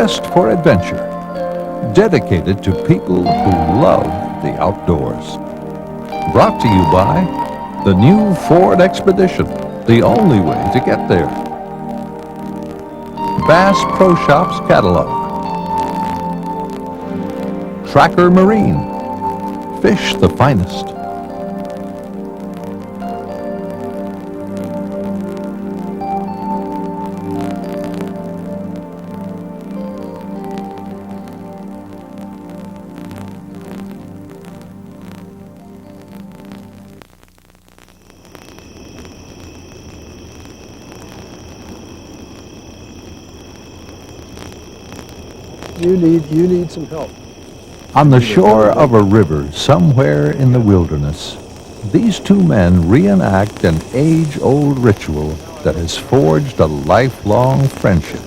quest for adventure, dedicated to people who love the outdoors. Brought to you by the new Ford Expedition, the only way to get there. Bass Pro Shops Catalog. Tracker Marine. Fish the finest. You need some help. On the shore of a river somewhere in the wilderness, these two men reenact an age-old ritual that has forged a lifelong friendship.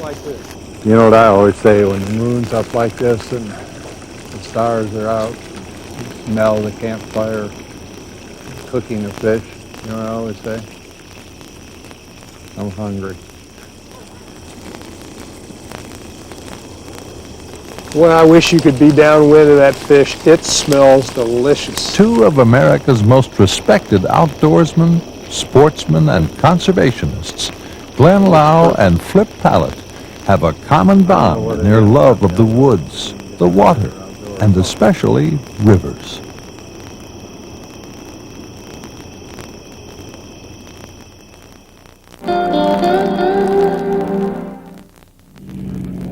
You know what I always say, when the moon's up like this and the stars are out, you smell the campfire cooking a fish. You know what I always say? I'm hungry. Well, I wish you could be downwind of that fish. It smells delicious. Two of America's most respected outdoorsmen, sportsmen, and conservationists, Glen Lau and Flip Pallot, have a common bond in their love of the woods, the water, and especially rivers.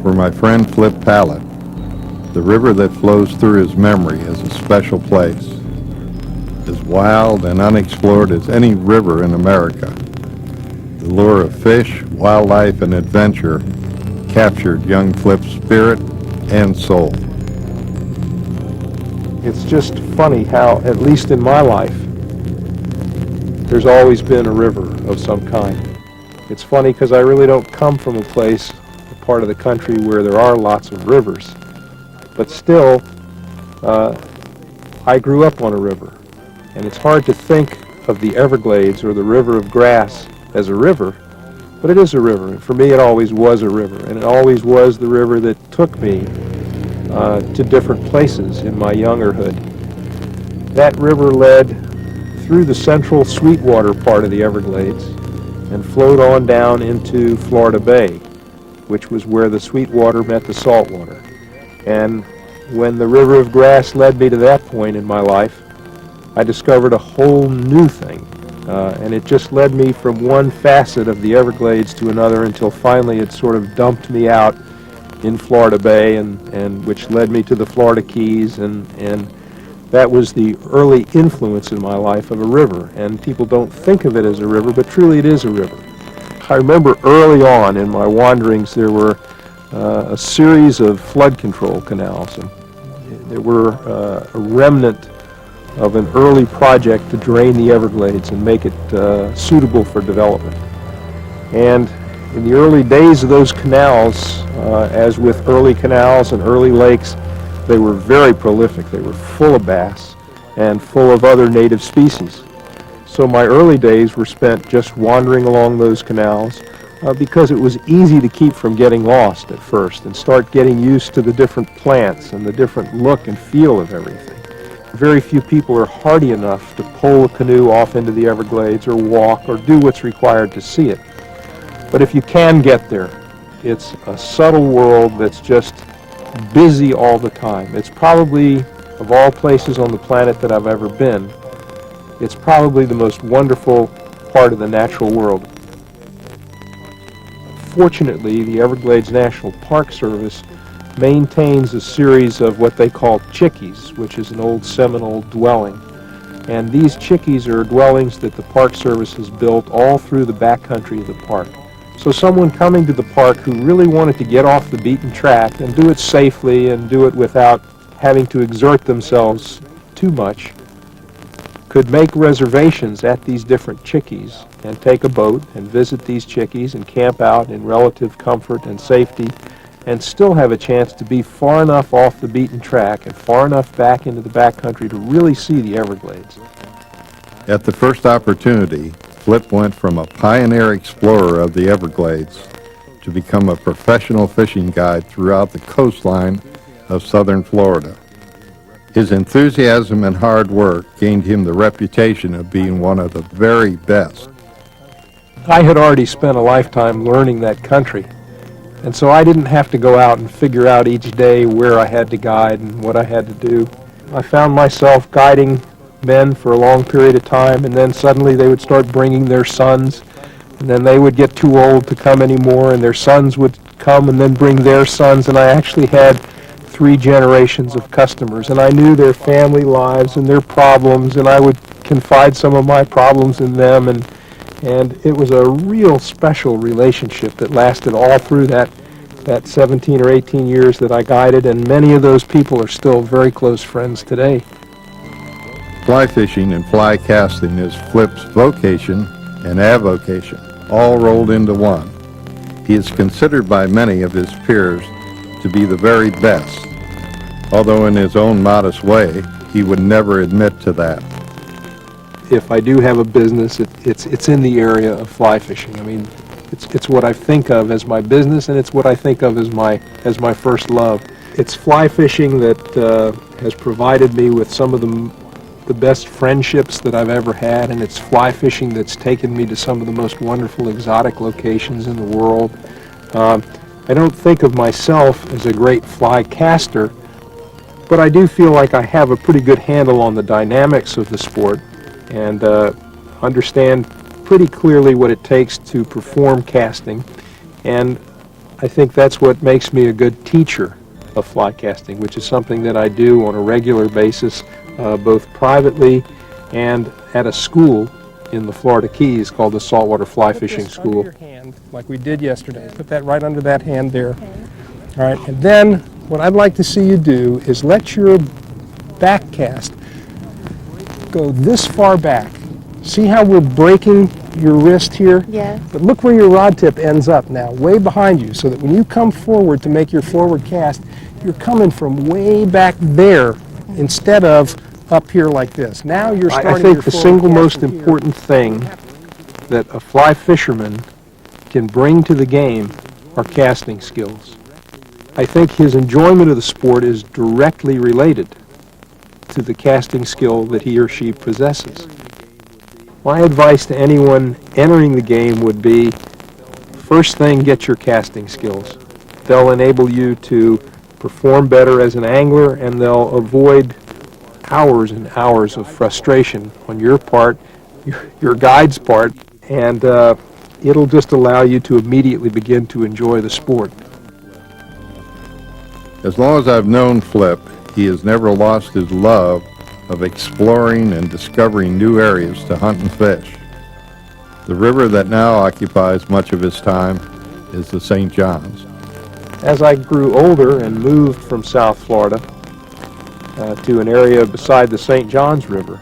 For my friend Flip Pallot, the river that flows through his memory is a special place, as wild and unexplored as any river in America. The lure of fish, wildlife, and adventure captured young Flip's spirit and soul. It's just funny how, at least in my life, there's always been a river of some kind. It's funny because I really don't come from a place, a part of the country where there are lots of rivers. But still, I grew up on a river, and it's hard to think of the Everglades or the River of Grass as a river, but it is a river, and for me it always was a river, and it always was the river that took me to different places in my youngerhood. That river led through the central Sweetwater part of the Everglades and flowed on down into Florida Bay, which was where the Sweetwater met the saltwater. And when the River of Grass led me to that point in my life, I discovered a whole new thing. And it just led me from one facet of the Everglades to another until finally it sort of dumped me out in Florida Bay, and which led me to the Florida Keys, and that was the early influence in my life of a river. And people don't think of it as a river, but truly it is a river. I remember early on in my wanderings there were a series of flood control canals, and there were a remnant of an early project to drain the Everglades and make it suitable for development. And in the early days of those canals, as with early canals and early lakes, they were very prolific. They were full of bass and full of other native species. So my early days were spent just wandering along those canals, because it was easy to keep from getting lost at first and start getting used to the different plants and the different look and feel of everything. Very few people are hardy enough to pull a canoe off into the Everglades or walk or do what's required to see it. But if you can get there, it's a subtle world that's just busy all the time. It's probably, of all places on the planet that I've ever been, it's probably the most wonderful part of the natural world. Fortunately, the Everglades National Park Service maintains a series of what they call chickees, which is an old Seminole dwelling. And these chickees are dwellings that the Park Service has built all through the backcountry of the park. So someone coming to the park who really wanted to get off the beaten track and do it safely and do it without having to exert themselves too much could make reservations at these different chickees and take a boat and visit these chickees and camp out in relative comfort and safety and still have a chance to be far enough off the beaten track and far enough back into the backcountry to really see the Everglades. At the first opportunity, Flip went from a pioneer explorer of the Everglades to become a professional fishing guide throughout the coastline of southern Florida. His enthusiasm and hard work gained him the reputation of being one of the very best. I had already spent a lifetime learning that country, and so I didn't have to go out and figure out each day where I had to guide and what I had to do. I found myself guiding men for a long period of time, and then suddenly they would start bringing their sons, and then they would get too old to come anymore, and their sons would come and then bring their sons, and I actually had 3 generations of customers, and I knew their family lives and their problems, and I would confide some of my problems in them, and it was a real special relationship that lasted all through that 17 or 18 years that I guided, and many of those people are still very close friends today. Fly fishing and fly casting is Flip's vocation and avocation, all rolled into one. He is considered by many of his peers to be the very best, although in his own modest way, he would never admit to that. If I do have a business, it's in the area of fly fishing. I mean, it's what I think of as my business, and it's what I think of as my first love. It's fly fishing that has provided me with some of the best friendships that I've ever had, and it's fly fishing that's taken me to some of the most wonderful exotic locations in the world. I don't think of myself as a great fly caster, but I do feel like I have a pretty good handle on the dynamics of the sport and understand pretty clearly what it takes to perform casting, and I think that's what makes me a good teacher of fly casting, which is something that I do on a regular basis, both privately and at a school in the Florida Keys called the Saltwater Fly Fishing School. Put this under your hand, like we did yesterday. Put that right under that hand there. All right, and then what I'd like to see you do is let your back cast go this far back. See how we're breaking your wrist here? Yeah. But look where your rod tip ends up now, way behind you, so that when you come forward to make your forward cast, you're coming from way back there instead of up here like this. Now you're starting. I think the single most important thing that a fly fisherman can bring to the game are casting skills. I think his enjoyment of the sport is directly related to the casting skill that he or she possesses. My advice to anyone entering the game would be, first thing, get your casting skills. They'll enable you to perform better as an angler, and they'll avoid hours and hours of frustration on your part, your guide's part, and it'll just allow you to immediately begin to enjoy the sport. As long as I've known Flip, he has never lost his love of exploring and discovering new areas to hunt and fish. The river that now occupies much of his time is the St. Johns. As I grew older and moved from South Florida to an area beside the St. Johns River,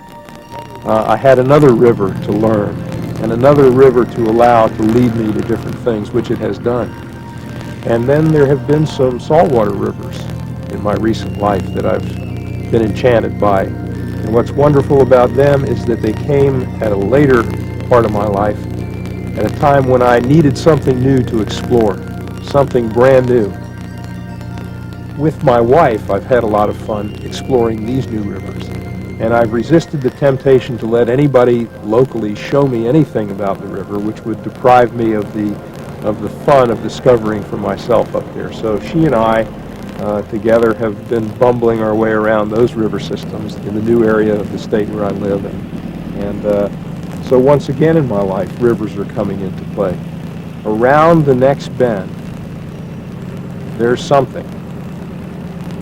I had another river to learn and another river to allow to lead me to different things, which it has done. And then there have been some saltwater rivers in my recent life that I've been enchanted by. And what's wonderful about them is that they came at a later part of my life, at a time when I needed something new to explore, something brand new. With my wife, I've had a lot of fun exploring these new rivers, and I've resisted the temptation to let anybody locally show me anything about the river, which would deprive me of the fun of discovering for myself up there. So she and I together have been bumbling our way around those river systems in the new area of the state where I live, and so once again in my life, rivers are coming into play. Around the next bend, there's something.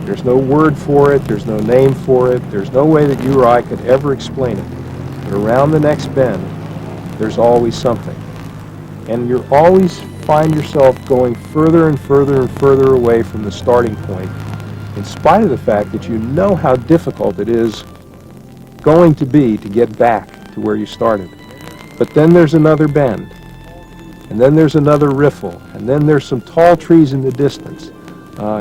There's no word for it, there's no name for it, there's no way that you or I could ever explain it. But around the next bend, there's always something. And you always find yourself going further and further and further away from the starting point, in spite of the fact that you know how difficult it is going to be to get back to where you started. But then there's another bend, and then there's another riffle, and then there's some tall trees in the distance.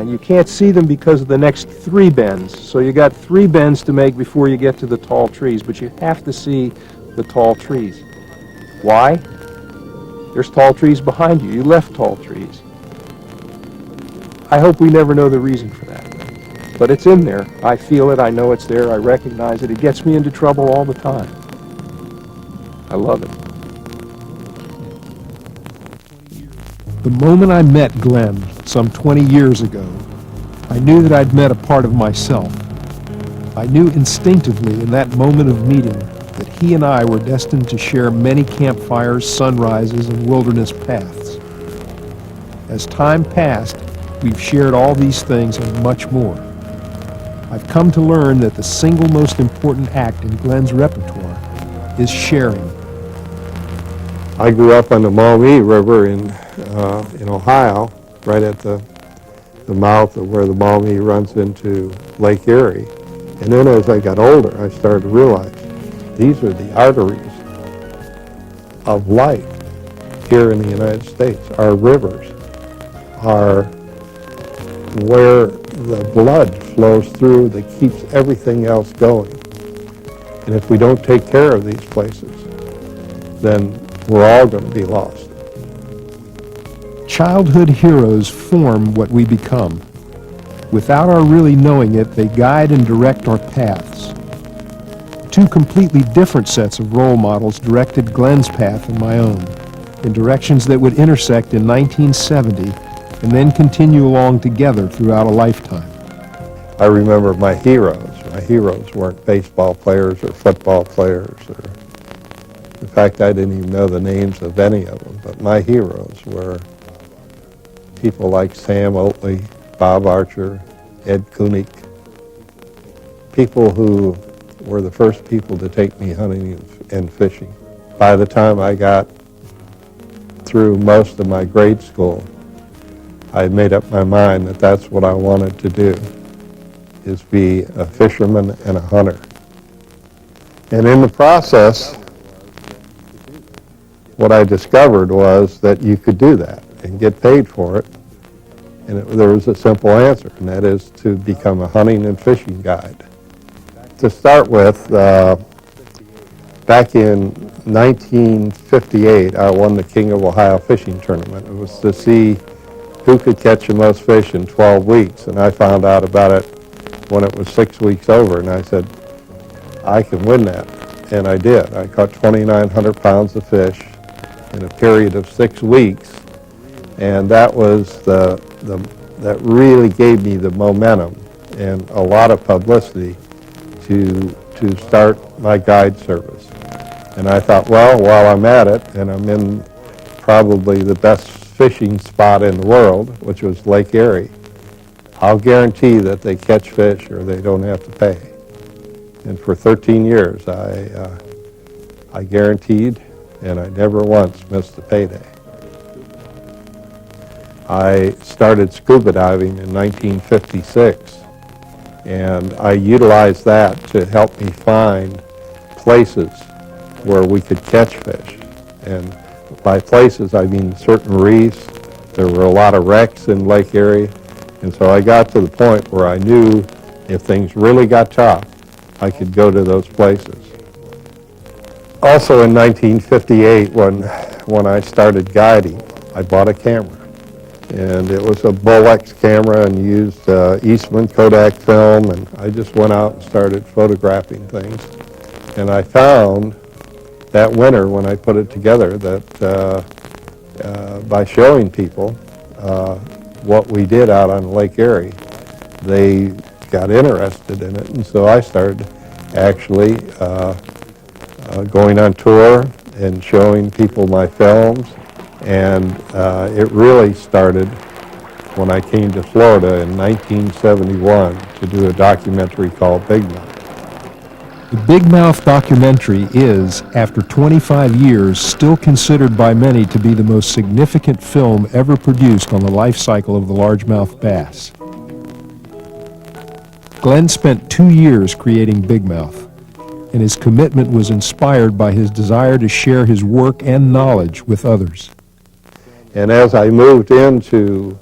You can't see them because of the next 3 bends, so you got 3 bends to make before you get to the tall trees, but you have to see the tall trees. Why? There's tall trees behind you. You left tall trees. I hope we never know the reason for that. But it's in there. I feel it. I know it's there. I recognize it. It gets me into trouble all the time. I love it. The moment I met Glen, some 20 years ago, I knew that I'd met a part of myself. I knew instinctively in that moment of meeting that he and I were destined to share many campfires, sunrises, and wilderness paths. As time passed, we've shared all these things and much more. I've come to learn that the single most important act in Glen's repertoire is sharing. I grew up on the Maumee River in Ohio, right at the mouth of where the Maumee runs into Lake Erie. And then as I got older, I started to realize these are the arteries of life here in the United States. Our rivers are where the blood flows through that keeps everything else going. And if we don't take care of these places, then we're all going to be lost. Childhood heroes form what we become. Without our really knowing it, they guide and direct our paths. Two completely different sets of role models directed Glen's path and my own, in directions that would intersect in 1970 and then continue along together throughout a lifetime. I remember my heroes. My heroes weren't baseball players or football players. In fact, I didn't even know the names of any of them. But my heroes were people like Sam Oatley, Bob Archer, Ed Koenig, people who were the first people to take me hunting and fishing. By the time I got through most of my grade school, I had made up my mind that that's what I wanted to do, is be a fisherman and a hunter. And in the process, what I discovered was that you could do that and get paid for it. And there was a simple answer, and that is to become a hunting and fishing guide. To start with, back in 1958, I won the King of Ohio fishing tournament. It was to see who could catch the most fish in 12 weeks, and I found out about it when it was 6 weeks over, and I said, I can win that, and I did. I caught 2,900 pounds of fish in a period of 6 weeks, and that was that really gave me the momentum and a lot of publicity to start my guide service. And I thought, well, while I'm at it, and I'm in probably the best fishing spot in the world, which was Lake Erie, I'll guarantee that they catch fish or they don't have to pay. And for 13 years, I guaranteed, and I never once missed a payday. I started scuba diving in 1956, and I utilized that to help me find places where we could catch fish. And by places, I mean certain reefs. There were a lot of wrecks in Lake Erie, and so I got to the point where I knew if things really got tough, I could go to those places. Also in 1958, when I started guiding, I bought a camera. And it was a Bolex camera and used Eastman Kodak film, and I just went out and started photographing things. And I found that winter when I put it together that by showing people what we did out on Lake Erie, they got interested in it. And so I started actually going on tour and showing people my films. And it really started when I came to Florida in 1971 to do a documentary called Big Mouth. The Big Mouth documentary is, after 25 years, still considered by many to be the most significant film ever produced on the life cycle of the largemouth bass. Glen spent 2 years creating Big Mouth, and his commitment was inspired by his desire to share his work and knowledge with others. And as I moved into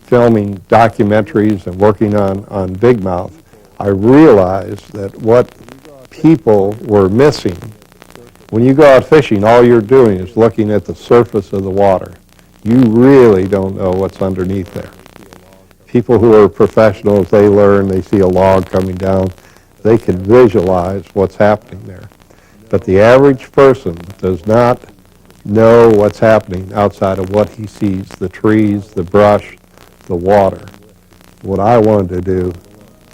filming documentaries and working on Big Mouth, I realized that what people were missing, when you go out fishing, all you're doing is looking at the surface of the water. You really don't know what's underneath there. People who are professionals, they learn, they see a log coming down, they can visualize what's happening there. But the average person does not know what's happening outside of what he sees, the trees, the brush, the water. What I wanted to do,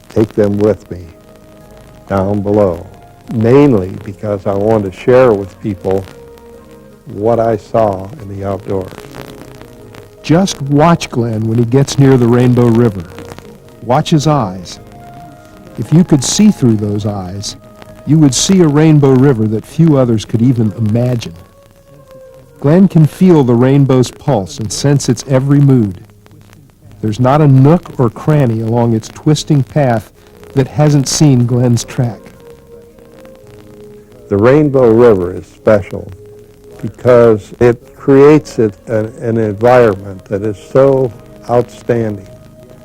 take them with me down below, mainly because I wanted to share with people what I saw in the outdoors. Just watch Glenn when he gets near the Rainbow River. Watch his eyes. If you could see through those eyes, you would see a rainbow river that few others could even imagine. Glenn can feel the rainbow's pulse and sense its every mood. There's not a nook or cranny along its twisting path that hasn't seen Glenn's track. The Rainbow River is special because it creates an environment that is so outstanding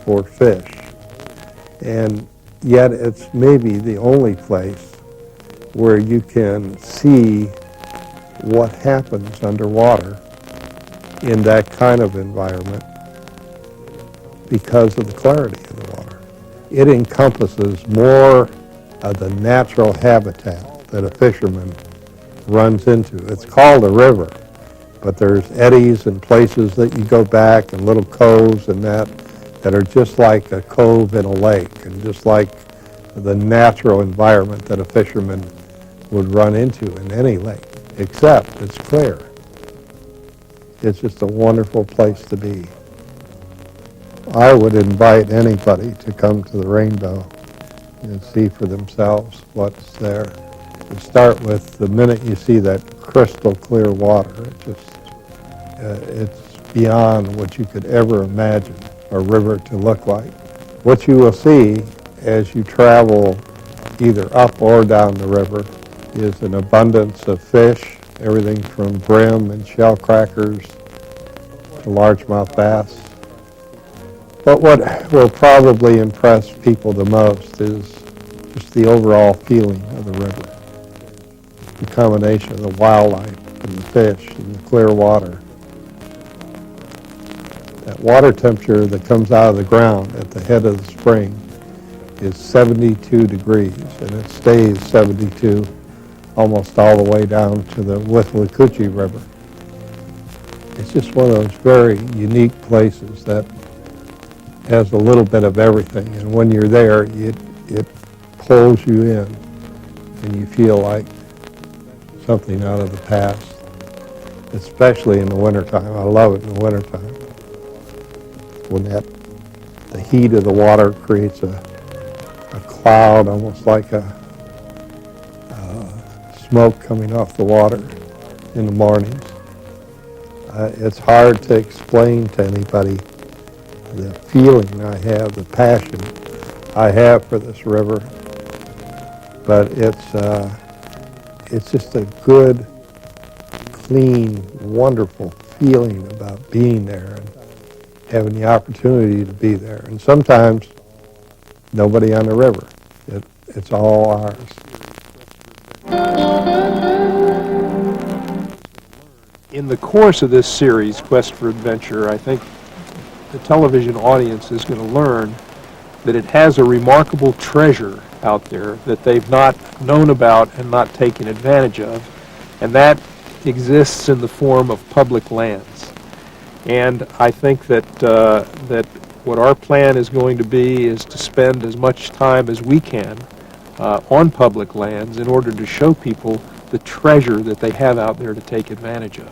for fish, and yet it's maybe the only place where you can see what happens underwater in that kind of environment because of the clarity of the water. It encompasses more of the natural habitat that a fisherman runs into. It's called a river, but there's eddies and places that you go back and little coves and that are just like a cove in a lake and just like the natural environment that a fisherman would run into in any lake, except it's clear. It's just a wonderful place to be. I would invite anybody to come to the Rainbow and see for themselves what's there. To start with, the minute you see that crystal clear water, it's beyond what you could ever imagine a river to look like. What you will see as you travel either up or down the river is an abundance of fish, everything from brim and shell crackers to largemouth bass. But what will probably impress people the most is just the overall feeling of the river. The combination of the wildlife and the fish and the clear water. That water temperature that comes out of the ground at the head of the spring is 72 degrees, and it stays 72 almost all the way down to the Withlacoochee River. It's just one of those very unique places that has a little bit of everything, and when you're there, it pulls you in, and you feel like something out of the past, especially in the wintertime. I love it in the wintertime, when the heat of the water creates a cloud, almost like a smoke coming off the water in the mornings. It's hard to explain to anybody the feeling I have, the passion I have for this river, but it's just a good, clean, wonderful feeling about being there and having the opportunity to be there. And sometimes nobody on the river. It's all ours. In the course of this series, Quest for Adventure, I think the television audience is going to learn that it has a remarkable treasure out there that they've not known about and not taken advantage of, and that exists in the form of public lands. And I think that that what our plan is going to be is to spend as much time as we can on public lands in order to show people the treasure that they have out there to take advantage of.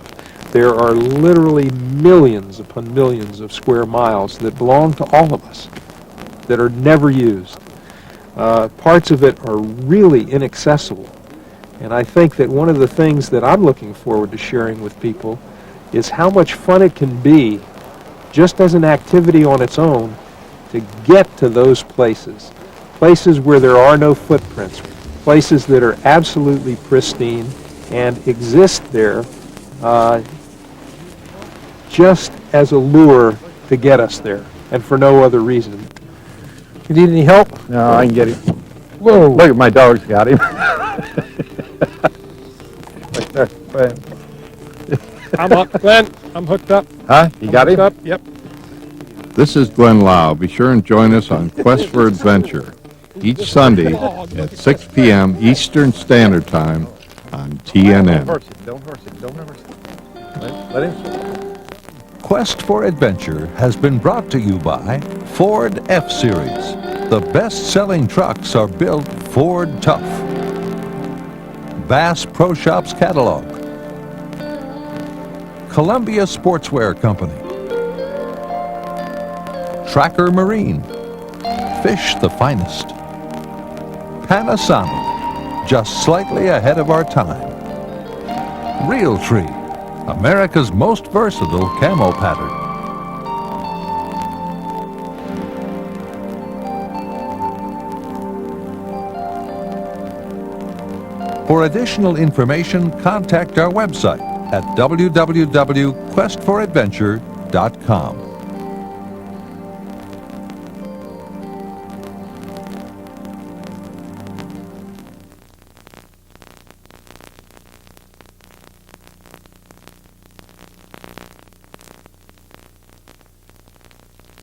There are literally millions upon millions of square miles that belong to all of us that are never used. Parts of it are really inaccessible. And I think that one of the things that I'm looking forward to sharing with people is how much fun it can be, just as an activity on its own, to get to those places. Places where there are no footprints, places that are absolutely pristine and exist there just as a lure to get us there, and for no other reason. You need any help? No, I can get him. Whoa! Look at my dog's got him. Right there. Go ahead. I'm up, Glenn. I'm hooked up. Huh? You got him? Hooked up. Yep. This is Glen Lau. Be sure and join us on Quest for Adventure each Sunday at 6 p.m. Eastern Standard Time on TNN. Don't horse it. Let him. Quest for Adventure has been brought to you by Ford F-Series. The best-selling trucks are built Ford tough. Bass Pro Shops Catalog. Columbia Sportswear Company. Tracker Marine. Fish the finest. Panasonic. Just slightly ahead of our time. Realtree. America's most versatile camo pattern. For additional information, contact our website at www.questforadventure.com.